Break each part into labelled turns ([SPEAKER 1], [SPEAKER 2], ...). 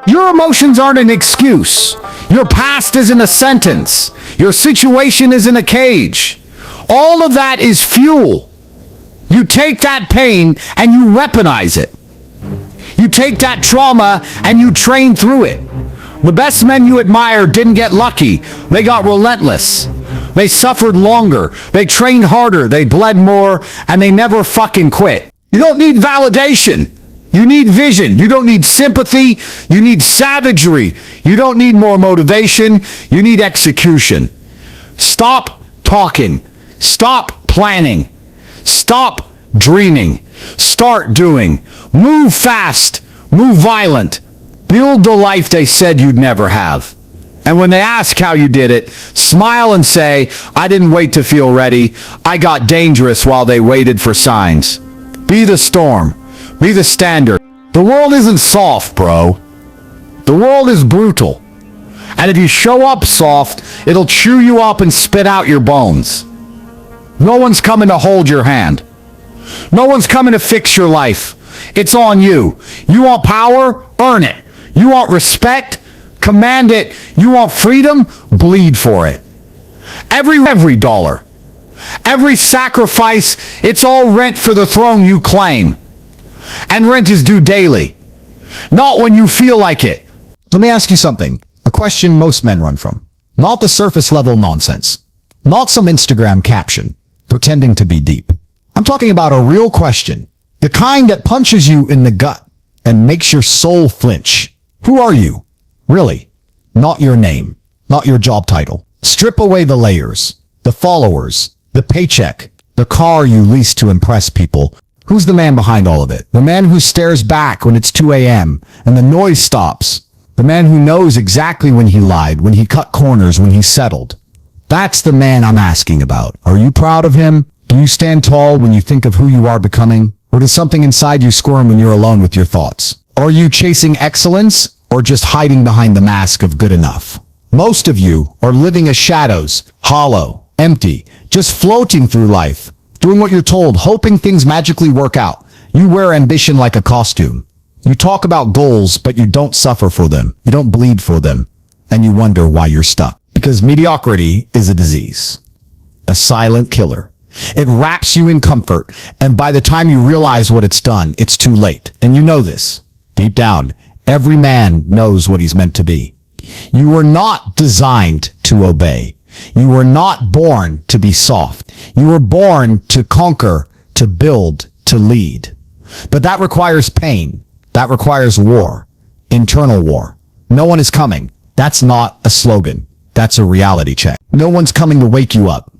[SPEAKER 1] Your emotions aren't an excuse. Your past isn't a sentence. Your situation isn't a cage. All of that is fuel. You take that pain and you weaponize it. You take that trauma and you train through it. The best men you admire didn't get lucky. They got relentless. They suffered longer. They trained harder. They bled more. And they never fucking quit. You don't need validation. You need vision. You don't need sympathy. You need savagery. You don't need more motivation. You need execution. Stop talking. Stop planning. Stop dreaming. Start doing. Move fast. Move violent. Build the life they said you'd never have. And when they ask how you did it, smile and say, I didn't wait to feel ready. I got dangerous while they waited for signs. Be the storm. Be the standard. The world isn't soft, bro. The world is brutal. And if you show up soft, it'll chew you up and spit out your bones. No one's coming to hold your hand. No one's coming to fix your life. It's on you. You want power? Earn it. You want respect? Command it. You want freedom? Bleed for it. Every dollar. Every sacrifice, it's all rent for the throne you claim. And rent is due daily. Not when you feel like it.
[SPEAKER 2] Let me ask you something. A question most men run from. Not the surface level nonsense. Not some Instagram caption, pretending to be deep. I'm talking about a real question. The kind that punches you in the gut and makes your soul flinch. Who are you? Really? Not your name. Not your job title. Strip away the layers, the followers, the paycheck, the car you lease to impress people. Who's the man behind all of it? The man who stares back when it's 2 a.m. and the noise stops. The man who knows exactly when he lied, when he cut corners, when he settled. That's the man I'm asking about. Are you proud of him? Do you stand tall when you think of who you are becoming? Or does something inside you squirm when you're alone with your thoughts? Are you chasing excellence or just hiding behind the mask of good enough? Most of you are living as shadows, hollow, empty, just floating through life, doing what you're told, hoping things magically work out. You wear ambition like a costume. You talk about goals, but you don't suffer for them. You don't bleed for them. And you wonder why you're stuck. Because mediocrity is a disease. A silent killer. It wraps you in comfort, and by the time you realize what it's done, it's too late. And you know this. Deep down, every man knows what he's meant to be. You were not designed to obey. You were not born to be soft. You were born to conquer, to build, to lead. But that requires pain. That requires war. Internal war. No one is coming. That's not a slogan. That's a reality check. No one's coming to wake you up.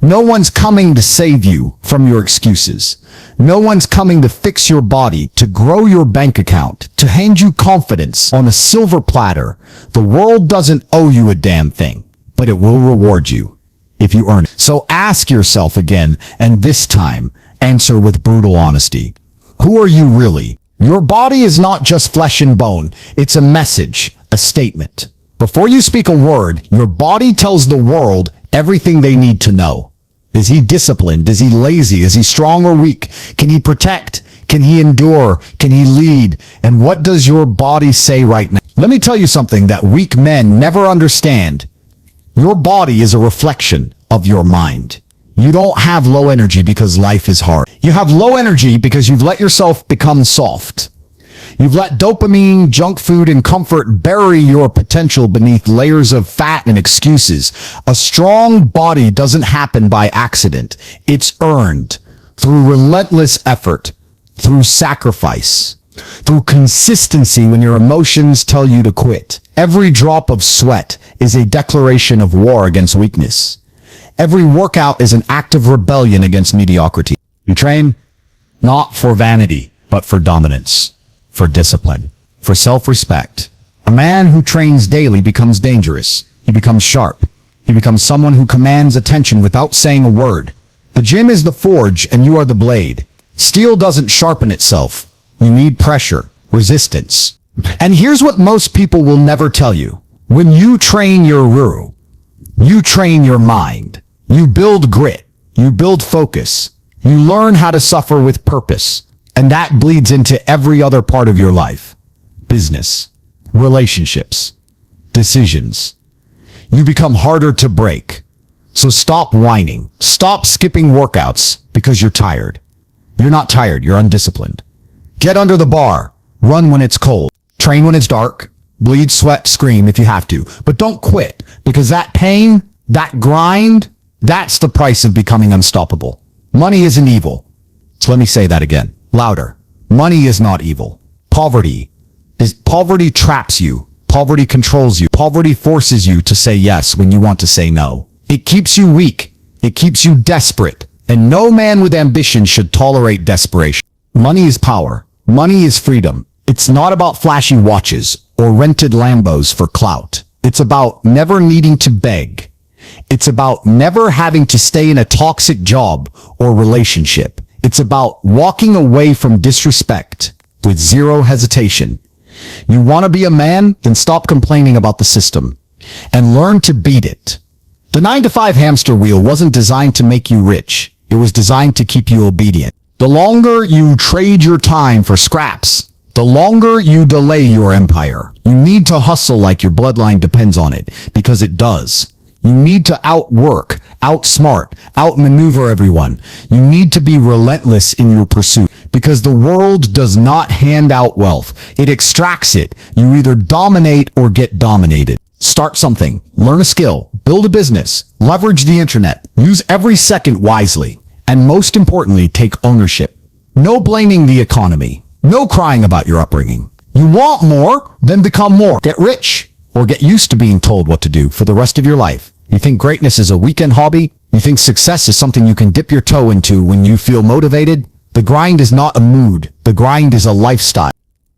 [SPEAKER 2] No one's coming to save you from your excuses. No one's coming to fix your body, to grow your bank account, to hand you confidence on a silver platter. The world doesn't owe you a damn thing, but it will reward you if you earn it. So ask yourself again, and this time, answer with brutal honesty. Who are you really? Your body is not just flesh and bone. It's a message, a statement. Before you speak a word, your body tells the world everything they need to know. Is he disciplined? Is he lazy? Is he strong or weak? Can he protect? Can he endure? Can he lead? And what does your body say right now? Let me tell you something that weak men never understand. Your body is a reflection of your mind. You don't have low energy because life is hard. You have low energy because you've let yourself become soft. You've let dopamine, junk food, and comfort bury your potential beneath layers of fat and excuses. A strong body doesn't happen by accident. It's earned through relentless effort, through sacrifice, through consistency when your emotions tell you to quit. Every drop of sweat is a declaration of war against weakness. Every workout is an act of rebellion against mediocrity. You train not for vanity, but for dominance. For discipline, for self-respect. A man who trains daily becomes dangerous. He becomes sharp. He becomes someone who commands attention without saying a word. The gym is the forge and you are the blade. Steel doesn't sharpen itself. You need pressure, resistance. And here's what most people will never tell you. When you train your Ruru, you train your mind. You build grit. You build focus. You learn how to suffer with purpose. And that bleeds into every other part of your life. Business, relationships, decisions. You become harder to break. So stop whining. Stop skipping workouts because you're tired. You're not tired, you're undisciplined. Get under the bar. Run when it's cold. Train when it's dark. Bleed, sweat, scream if you have to. But don't quit, because that pain, that grind, that's the price of becoming unstoppable. Money isn't evil. So let me say that again, louder. Money is not evil. Poverty traps you. Poverty controls you. Poverty forces you to say yes when you want to say no. It keeps you weak. It keeps you desperate. And no man with ambition should tolerate desperation. Money is power. Money is freedom. It's not about flashy watches or rented Lambos for clout. It's about never needing to beg. It's about never having to stay in a toxic job or relationship. It's about walking away from disrespect with zero hesitation. You want to be a man? Then stop complaining about the system and learn to beat it. The 9-to-5 hamster wheel wasn't designed to make you rich. It was designed to keep you obedient. The longer you trade your time for scraps, the longer you delay your empire. You need to hustle like your bloodline depends on it, because it does. You need to outwork, outsmart, outmaneuver everyone. You need to be relentless in your pursuit, because the world does not hand out wealth. It extracts it. You either dominate or get dominated. Start something, learn a skill, build a business, leverage the internet, use every second wisely, and most importantly, take ownership. No blaming the economy. No crying about your upbringing. You want more? Then become more. Get rich, or get used to being told what to do for the rest of your life. You think greatness is a weekend hobby? You think success is something you can dip your toe into when you feel motivated? The grind is not a mood. The grind is a lifestyle.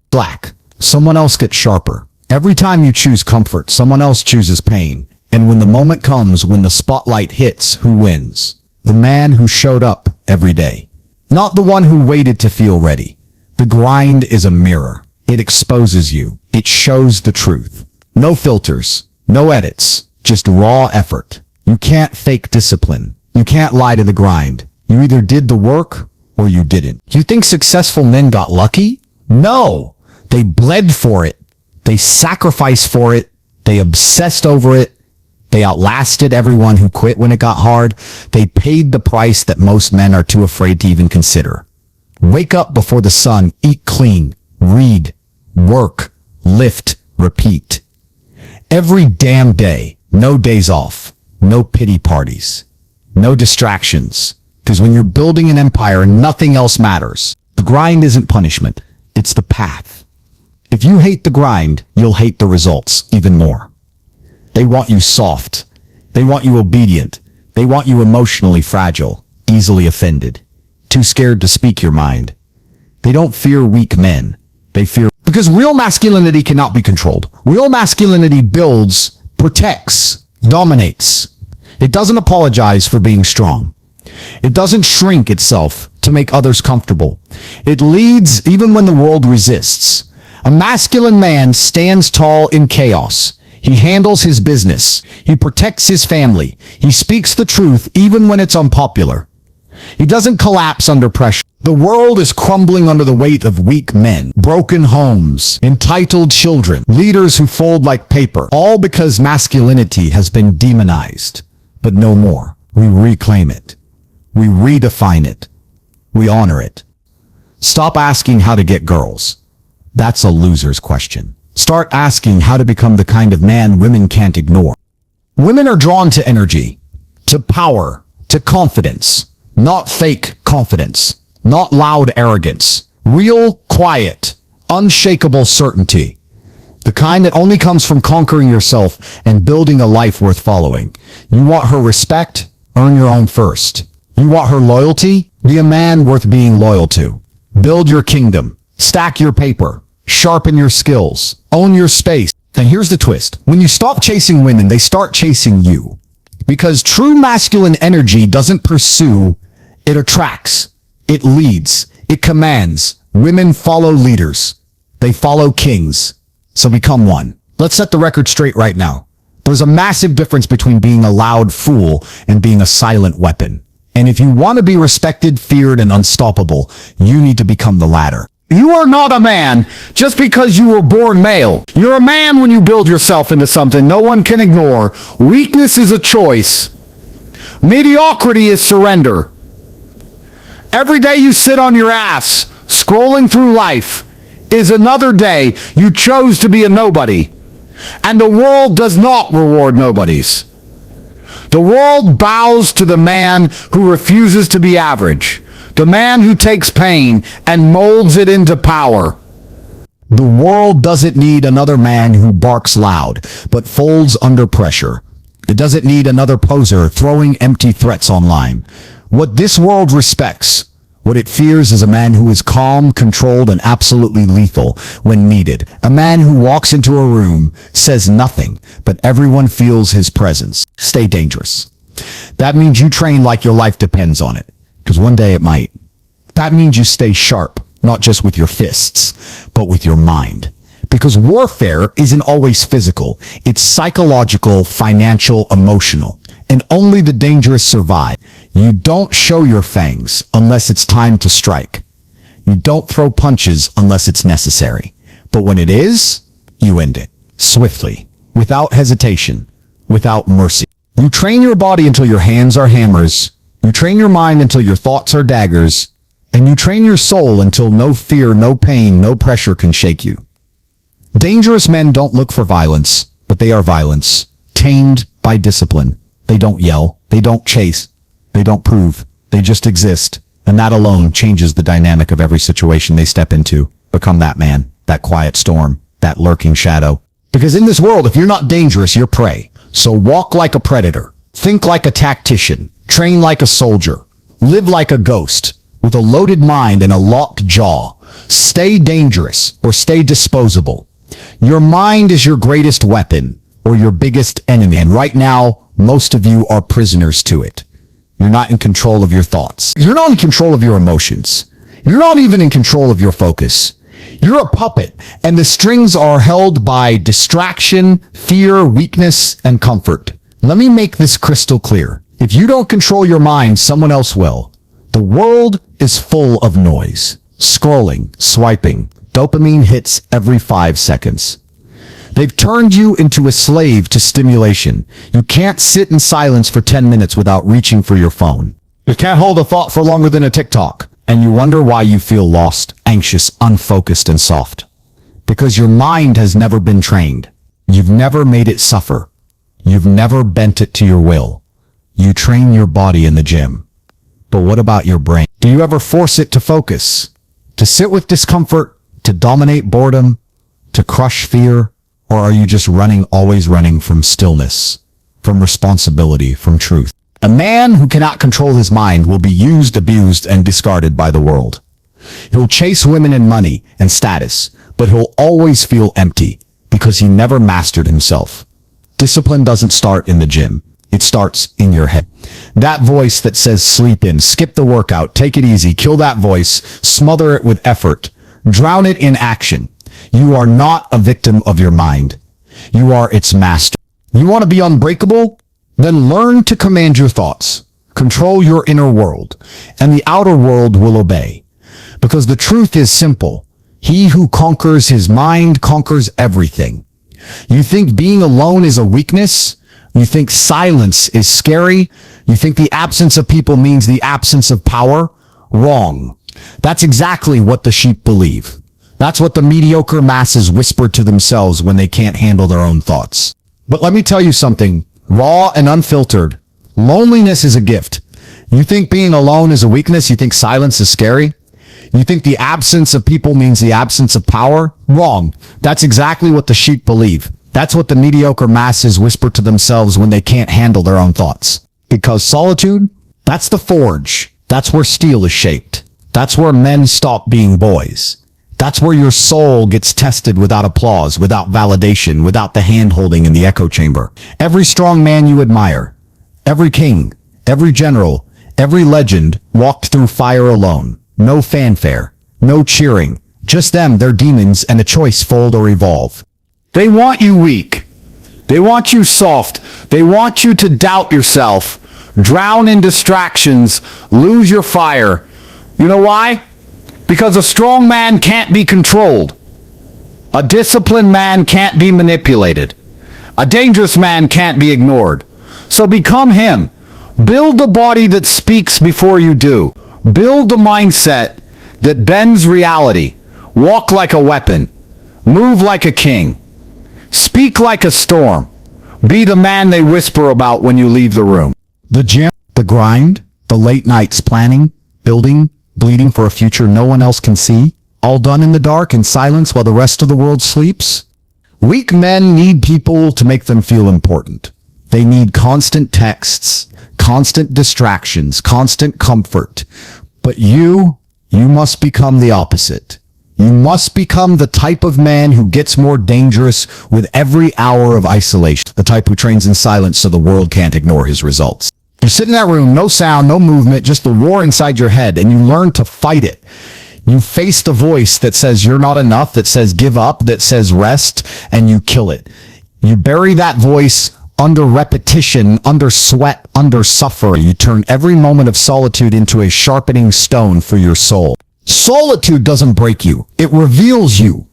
[SPEAKER 2] Black. Someone else gets sharper. Every time you choose comfort, someone else chooses pain. And when the moment comes, when the spotlight hits, who wins? The man who showed up every day. Not the one who waited to feel ready. The grind is a mirror. It exposes you. It shows the truth. No filters. No edits. Just raw effort. You can't fake discipline. You can't lie to the grind. You either did the work or you didn't. You think successful men got lucky? No. They bled for it. They sacrificed for it. They obsessed over it. They outlasted everyone who quit when it got hard. They paid the price that most men are too afraid to even consider. Wake up before the sun, eat clean, read, work, lift, repeat. Every damn day, no days off, no pity parties, no distractions. Because when you're building an empire, nothing else matters. The grind isn't punishment, it's the path. If you hate the grind, you'll hate the results even more. They want you soft. They want you obedient. They want you emotionally fragile, easily offended, too scared to speak your mind. They don't fear weak men. They fear... Because real masculinity cannot be controlled. Real masculinity builds, protects, dominates. It doesn't apologize for being strong. It doesn't shrink itself to make others comfortable. It leads even when the world resists. A masculine man stands tall in chaos. He handles his business. He protects his family. He speaks the truth even when it's unpopular. He doesn't collapse under pressure. The world is crumbling under the weight of weak men, broken homes, entitled children, leaders who fold like paper, all because masculinity has been demonized. But no more. We reclaim it. We redefine it. We honor it. Stop asking how to get girls. That's a loser's question. Start asking how to become the kind of man women can't ignore. Women are drawn to energy, to power, to confidence. Not fake confidence, not loud arrogance, real, quiet, unshakable certainty. The kind that only comes from conquering yourself and building a life worth following. You want her respect? Earn your own first. You want her loyalty? Be a man worth being loyal to. Build your kingdom. Stack your paper. Sharpen your skills. Own your space. And here's the twist. When you stop chasing women, they start chasing you. Because true masculine energy doesn't pursue, it attracts, it leads, it commands. Women follow leaders. They follow kings. So become one. Let's set the record straight right now. There's a massive difference between being a loud fool and being a silent weapon. And if you want to be respected, feared, and unstoppable, you need to become the latter.
[SPEAKER 1] You are not a man just because you were born male. You're a man when you build yourself into something no one can ignore. Weakness is a choice. Mediocrity is surrender. Every day you sit on your ass, scrolling through life, is another day you chose to be a nobody. And the world does not reward nobodies. The world bows to the man who refuses to be average. The man who takes pain and molds it into power.
[SPEAKER 2] The world doesn't need another man who barks loud, but folds under pressure. It doesn't need another poser throwing empty threats online. What this world respects, what it fears, is a man who is calm, controlled, and absolutely lethal when needed. A man who walks into a room, says nothing, but everyone feels his presence. Stay dangerous. That means you train like your life depends on it, because one day it might. That means you stay sharp, not just with your fists, but with your mind. Because warfare isn't always physical. It's psychological, financial, emotional. And only the dangerous survive. You don't show your fangs unless it's time to strike. You don't throw punches unless it's necessary. But when it is, you end it. Swiftly. Without hesitation. Without mercy. You train your body until your hands are hammers. You train your mind until your thoughts are daggers. And you train your soul until no fear, no pain, no pressure can shake you. Dangerous men don't look for violence, but they are violence, tamed by discipline. They don't yell, they don't chase, they don't prove, they just exist. And that alone changes the dynamic of every situation they step into. Become that man, that quiet storm, that lurking shadow. Because in this world, if you're not dangerous, you're prey. So walk like a predator, think like a tactician, train like a soldier, live like a ghost, with a loaded mind and a locked jaw. Stay dangerous or stay disposable. Your mind is your greatest weapon or your biggest enemy. And right now, most of you are prisoners to it. You're not in control of your thoughts. You're not in control of your emotions. You're not even in control of your focus. You're a puppet, and the strings are held by distraction, fear, weakness, and comfort. Let me make this crystal clear. If you don't control your mind, someone else will. The world is full of noise. Scrolling, swiping, dopamine hits every 5 seconds. They've turned you into a slave to stimulation. You can't sit in silence for 10 minutes without reaching for your phone. You can't hold a thought for longer than a TikTok. And you wonder why you feel lost, anxious, unfocused, and soft. Because your mind has never been trained. You've never made it suffer. You've never bent it to your will. You train your body in the gym. But what about your brain? Do you ever force it to focus? To sit with discomfort? To dominate boredom? To crush fear? Or are you just running, always running from stillness, from responsibility, from truth? A man who cannot control his mind will be used, abused, and discarded by the world. He'll chase women and money and status, but he'll always feel empty because he never mastered himself. Discipline doesn't start in the gym. It starts in your head. That voice that says sleep in, skip the workout, take it easy, kill that voice, smother it with effort, drown it in action. You are not a victim of your mind. You are its master. You want to be unbreakable? Then learn to command your thoughts. Control your inner world, and the outer world will obey. Because the truth is simple. He who conquers his mind conquers everything. You think being alone is a weakness? You think silence is scary? You think the absence of people means the absence of power? Wrong. That's exactly what the sheep believe. That's what the mediocre masses whisper to themselves when they can't handle their own thoughts. But let me tell you something, raw and unfiltered. Loneliness is a gift. You think being alone is a weakness? You think silence is scary? You think the absence of people means the absence of power? Wrong. That's exactly what the sheep believe. That's what the mediocre masses whisper to themselves when they can't handle their own thoughts. Because solitude, that's the forge. That's where steel is shaped. That's where men stop being boys. That's where your soul gets tested without applause, without validation, without the hand-holding in the echo chamber. Every strong man you admire, every king, every general, every legend walked through fire alone. No fanfare, no cheering, just them, their demons, and a choice: fold or evolve.
[SPEAKER 1] They want you weak. They want you soft. They want you to doubt yourself, drown in distractions, lose your fire. You know why? Because a strong man can't be controlled. A disciplined man can't be manipulated. A dangerous man can't be ignored. So become him. Build a body that speaks before you do. Build a mindset that bends reality. Walk like a weapon. Move like a king. Speak like a storm. Be the man they whisper about when you leave the room.
[SPEAKER 2] The gym, the grind, the late nights planning, building, bleeding for a future no one else can see, all done in the dark in silence while the rest of the world sleeps. Weak men need people to make them feel important. They need constant texts, constant distractions, constant comfort. But you must become the opposite. You must become the type of man who gets more dangerous with every hour of isolation. The type who trains in silence so the world can't ignore his results. You sit in that room, no sound, no movement, just the war inside your head, and you learn to fight it. You face the voice that says you're not enough, that says give up, that says rest, and you kill it. You bury that voice under repetition, under sweat, under suffering. You turn every moment of solitude into a sharpening stone for your soul. Solitude doesn't break you. It reveals you.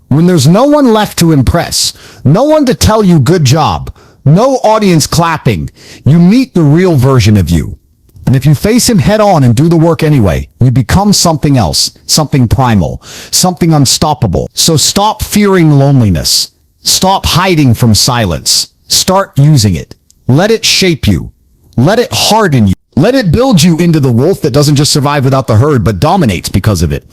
[SPEAKER 2] When there's no one left to impress, no one to tell you good job, no audience clapping, you meet the real version of you. And if you face him head on and do the work anyway, you become something else, something primal, something unstoppable. So stop fearing loneliness. Stop hiding from silence. Start using it. Let it shape you. Let it harden you. Let it build you into the wolf that doesn't just survive without the herd, but dominates because of it.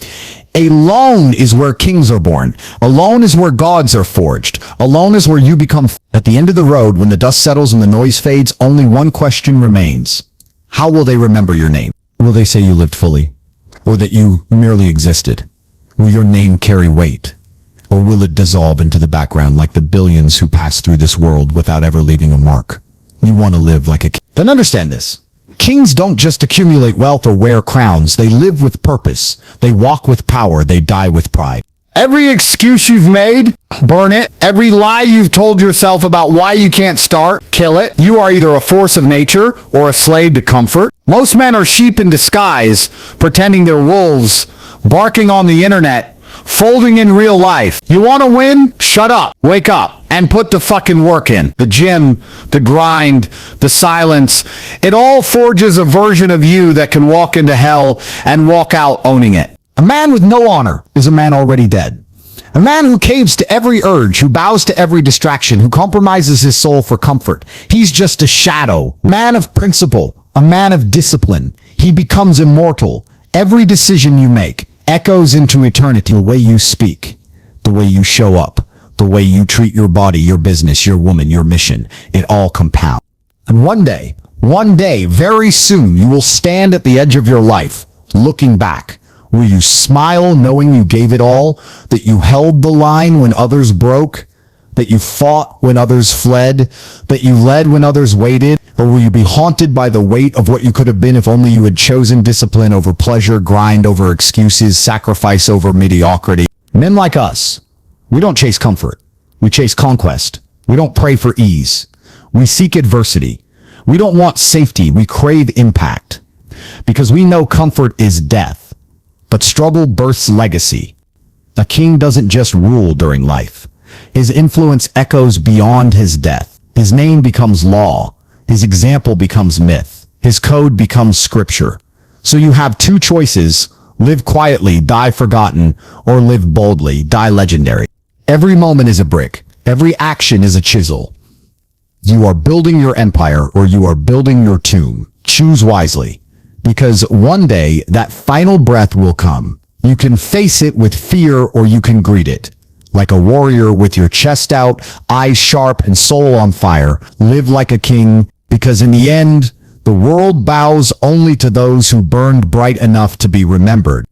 [SPEAKER 2] Alone is where kings are born. Alone is where gods are forged. Alone is where you become. At the end of the road, when the dust settles and the noise fades, only one question remains. How will they remember your name? Will they say you lived fully? Or that you merely existed? Will your name carry weight? Or will it dissolve into the background like the billions who pass through this world without ever leaving a mark? You want to live like a king. Then understand this. Kings don't just accumulate wealth or wear crowns. They live with purpose. They walk with power. They die with pride.
[SPEAKER 1] Every excuse you've made, burn it. Every lie you've told yourself about why you can't start, kill it. You are either a force of nature or a slave to comfort. Most men are sheep in disguise, pretending they're wolves, barking on the internet, folding in real life. You want to win? Shut up. Wake up. And put the fucking work in. The gym, the grind, the silence. It all forges a version of you that can walk into hell and walk out owning it.
[SPEAKER 2] A man with no honor is a man already dead. A man who caves to every urge, who bows to every distraction, who compromises his soul for comfort. He's just a shadow. A man of principle, a man of discipline. He becomes immortal. Every decision you make echoes into eternity. The way you speak, the way you show up, the way you treat your body, your business, your woman, your mission, it all compounds. And one day, very soon, you will stand at the edge of your life, looking back. Will you smile knowing you gave it all? That you held the line when others broke? That you fought when others fled? That you led when others waited? Or will you be haunted by the weight of what you could have been if only you had chosen discipline over pleasure, grind over excuses, sacrifice over mediocrity? Men like us, we don't chase comfort. We chase conquest. We don't pray for ease. We seek adversity. We don't want safety. We crave impact. Because we know comfort is death. But struggle births legacy. A king doesn't just rule during life. His influence echoes beyond his death. His name becomes law. His example becomes myth. His code becomes scripture. So you have two choices: live quietly, die forgotten, or live boldly, die legendary. Every moment is a brick. Every action is a chisel. You are building your empire or you are building your tomb. Choose wisely. Because one day, that final breath will come. You can face it with fear or you can greet it. Like a warrior with your chest out, eyes sharp, and soul on fire. Live like a king, because in the end, the world bows only to those who burned bright enough to be remembered.